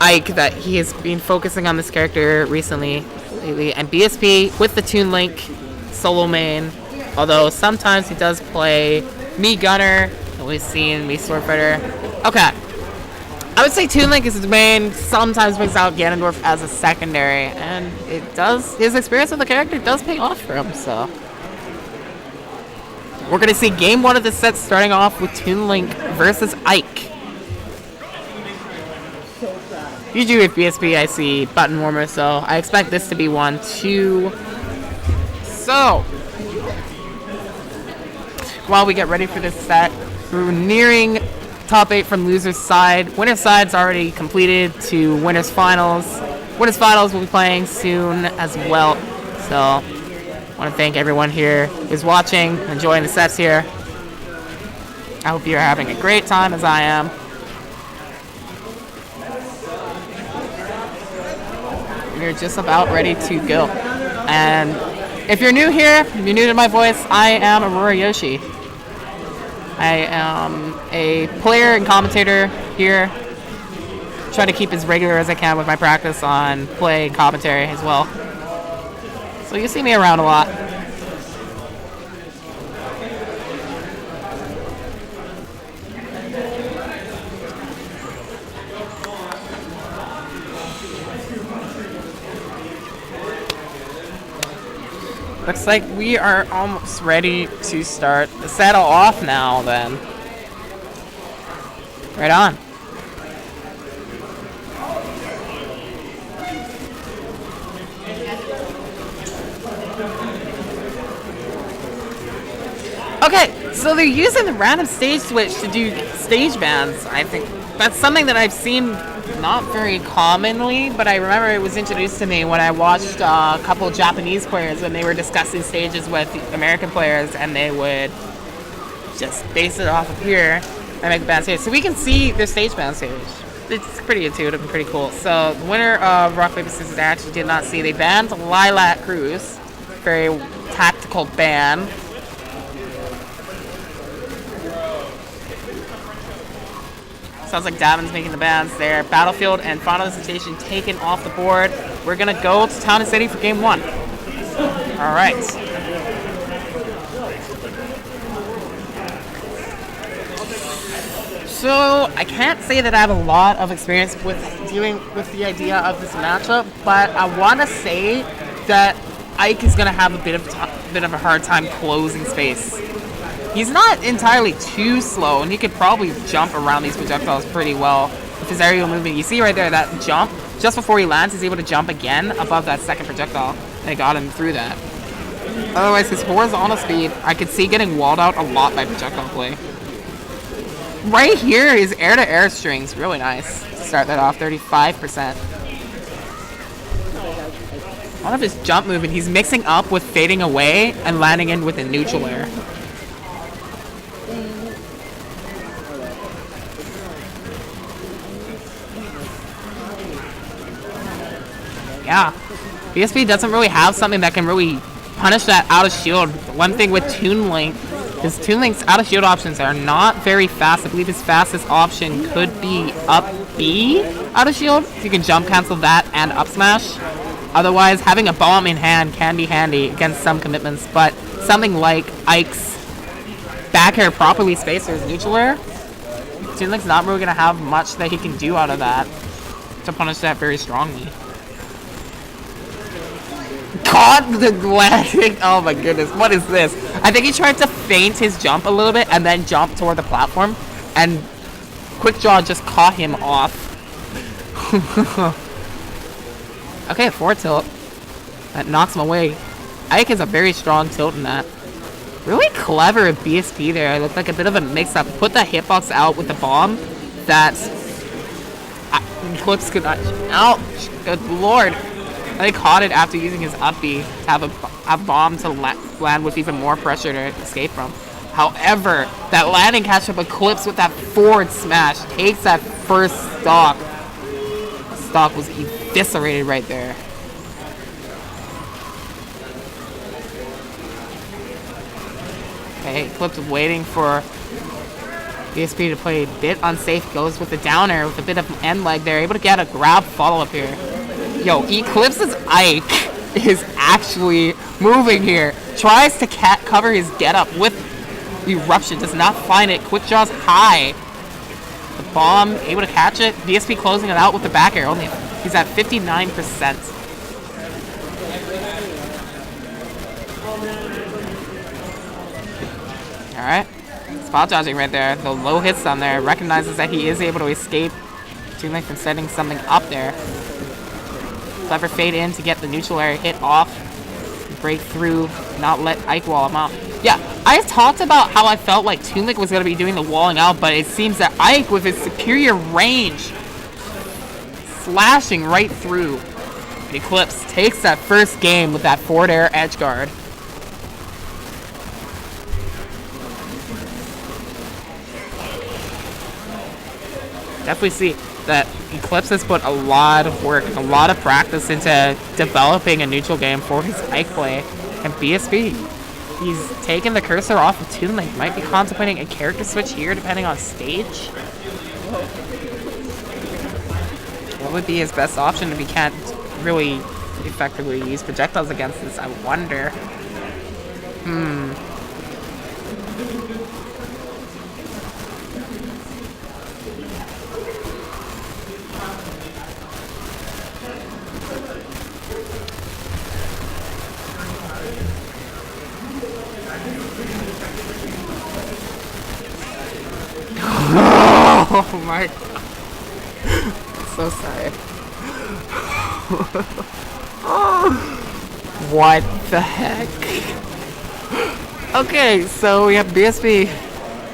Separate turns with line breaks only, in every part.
Ike that he has been focusing on this character lately, and BSP with the Toon Link solo main. Although sometimes he does play me Gunner, and we've seen me Sword Fighter. Okay, I would say Toon Link is his main. Sometimes brings out Ganondorf as a secondary, and it does. His experience with the character does pay off for him. So we're gonna see game 1 of the set starting off with Toon Link versus Ike. Usually with BSP I see button warmer, so I expect this to be one too. So while we get ready for this set, we're nearing top 8 from loser's side. Winner's side's already completed to winner's finals. Winner's finals will be playing soon as well. So I want to thank everyone here who's watching, enjoying the sets here. I hope you're having a great time as I am. We're just about ready to go. And if you're new here, if you're new to my voice, I am Aurora Yoshi. I am a player and commentator here. Try to keep as regular as I can with my practice on play and commentary as well. So you see me around a lot. Looks like we are almost ready to start the saddle off now then. Right on. Okay, so they're using the random stage switch to do stage bans. I think that's something that I've seen not very commonly, but I remember it was introduced to me when I watched a couple Japanese players when they were discussing stages with American players, and they would just base it off of here and make the band stage. So we can see their stage band stage. It's pretty intuitive and pretty cool. So the winner of Rock, Paper, Scissors actually did not see. They banned Lilac Cruise. Very tactical ban. Sounds like Davin's making the bans there. Battlefield and Final Destination taken off the board. We're going to go to Town and City for game 1. All right. So I can't say that I have a lot of experience with dealing with the idea of this matchup, but I want to say that Ike is going to have a bit of a hard time closing space. He's not entirely too slow, and he could probably jump around these projectiles pretty well with his aerial movement. You see right there, that jump, just before he lands, he's able to jump again above that second projectile, and it got him through that. Otherwise, his horizontal speed, I could see getting walled out a lot by projectile play. Right here, his air-to-air string's really nice. To start that off, 35%. One of his jump movement, he's mixing up with fading away and landing in with a neutral air. Yeah, BSP doesn't really have something that can really punish that out of shield. One thing with Toon Link is Toon Link's out of shield options are not very fast. I believe his fastest option could be up B out of shield. So you can jump cancel that and up smash. Otherwise, having a bomb in hand can be handy against some commitments, but something like Ike's back air properly spaced or his neutral air, Toon Link's not really going to have much that he can do out of that to punish that very strongly. Caught the landing. Oh my goodness, what is this? I think he tried to feint his jump a little bit and then jump toward the platform, and Quick Draw just caught him off. Okay, forward tilt. That knocks him away. Ike has a very strong tilt in that. Really clever BSP there. It looked like a bit of a mix-up. Put that hitbox out with the bomb. That Eclipse could not. Ouch! Good lord. He caught it after using his up B to have a bomb to land with even more pressure to escape from. However, that landing catch up Eclipse with that forward smash takes that first stock. The stock was eviscerated right there. Okay, Eclipse waiting for BSP to play a bit unsafe, goes with the downer with a bit of end leg there, able to get a grab follow-up here. Yo, Eclipse's Ike is actually moving here. Tries to cover his get-up with Eruption, does not find it. Quick draws high. The bomb, able to catch it. BSP closing it out with the back air. Only he's at 59%. Alright. Spot dodging right there. The low hits on there. Recognizes that he is able to escape Toon from setting something up there. Clever fade in to get the neutral air hit off. Break through. Not let Ike wall him out. Yeah, I talked about how I felt like Toon was going to be doing the walling out, but it seems that Ike, with his superior range, slashing right through. Eclipse takes that first game with that forward air edge guard. Definitely see that Eclipse has put a lot of work, a lot of practice into developing a neutral game for his Ike play. And BSP, he's taken the cursor off of Toon. Might be contemplating a character switch here depending on stage. What would be his best option if he can't really effectively use projectiles against this? I wonder. Oh my god. So sorry. What the heck? Okay, so we have BSP.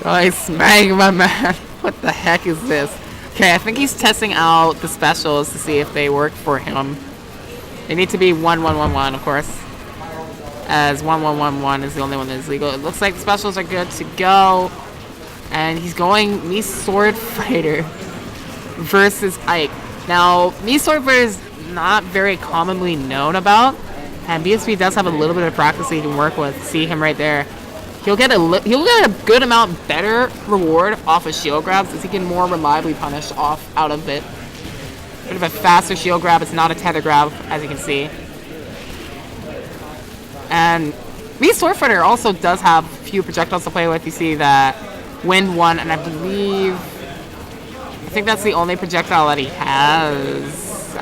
Smang my man. What the heck is this? Okay, I think he's testing out the specials to see if they work for him. They need to be 1-1-1-1, of course. As 1-1-1-1 is the only one that is legal. It looks like the specials are good to go. And he's going Mii Sword Fighter versus Ike. Now, Mii Sword Fighter is not very commonly known about, and BSP does have a little bit of practice that he can work with. See him right there. He'll get a good amount better reward off of shield grabs as he can more reliably punish out of it. Bit of a faster shield grab. It's not a tether grab, as you can see. And Mii Sword Fighter also does have a few projectiles to play with. You see that Wind one, and I think that's the only projectile that he has.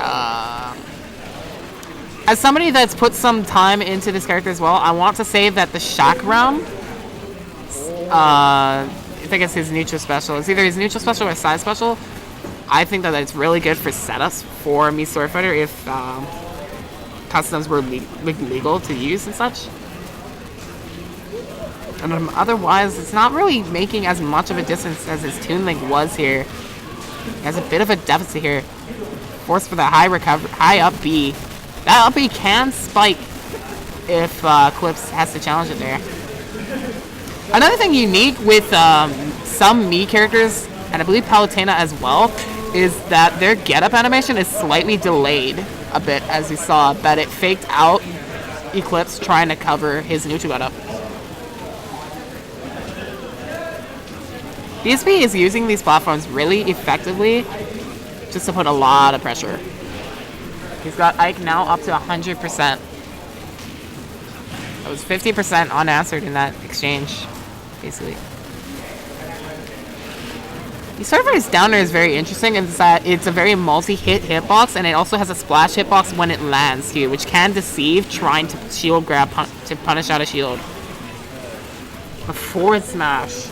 As somebody that's put some time into this character as well, I want to say that the Shock Realm, I think it's his neutral special. It's either his neutral special or side special. I think that it's really good for setups for Mii Sword Fighter if customs were legal to use and such. And otherwise, it's not really making as much of a distance as his Toon Link was here. He has a bit of a deficit here. Forced for the high up B. That up B can spike if Eclipse has to challenge it there. Another thing unique with some Mii characters, and I believe Palutena as well, is that their get-up animation is slightly delayed a bit, as you saw, that it faked out Eclipse trying to cover his neutral get-up. BSP is using these platforms really effectively just to put a lot of pressure. He's got Ike now up to 100%. That was 50% unanswered in that exchange, basically. The Surfer's downer is very interesting in that it's a very multi-hit hitbox, and it also has a splash hitbox when it lands too, which can deceive trying to shield grab to punish out a shield. A forward smash.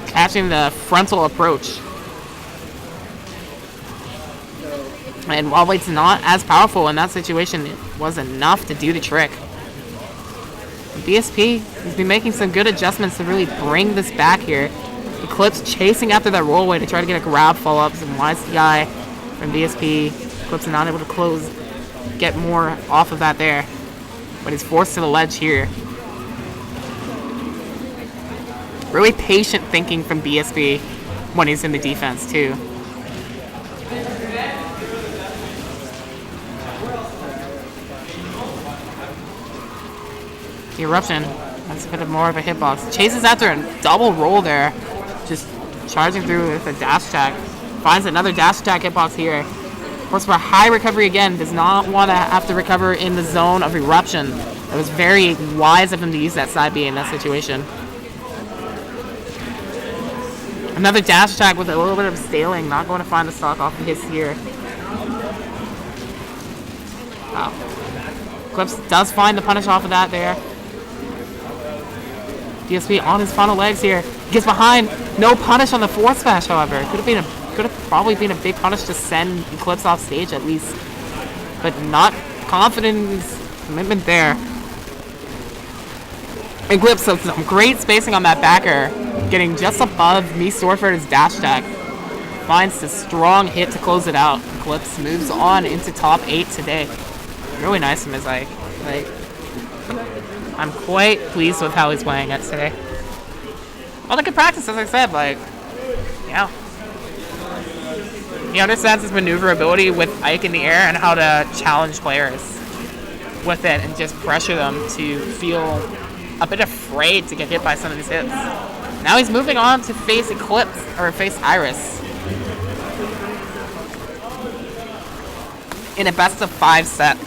Catching the frontal approach. And while it's not as powerful in that situation, it was enough to do the trick. BSP has been making some good adjustments to really bring this back here. Eclipse chasing after that rollaway to try to get a grab follow-up. Some wise guy from BSP. Eclipse not able to get more off of that there. But he's forced to the ledge here. Really patient thinking from BSP when he's in the defense, too. The Eruption. That's a bit more of a hitbox. Chases after a double roll there. Just charging through with a dash attack. Finds another dash attack hitbox here. Forces for a high recovery again. Does not want to have to recover in the zone of eruption. It was very wise of him to use that side B in that situation. Another dash attack with a little bit of staling. Not going to find the stock off of his here. Wow. Eclipse does find the punish off of that there. BSP on his final legs here. Gets behind. No punish on the forward smash, however. Could have probably been a big punish to send Eclipse off stage at least. But not confident in his commitment there. Eclipse, so some great spacing on that backer. Getting just above me Swordford's dash attack. Finds the strong hit to close it out. Eclipse moves on into top 8 today. Really nice from his like I'm quite pleased with how he's playing it today. Well, good practice, as I said, like, yeah. He understands his maneuverability with Ike in the air and how to challenge players with it and just pressure them to feel a bit afraid to get hit by some of these hits. Now he's moving on to face Eclipse, or face Iris. In a best of 5 set.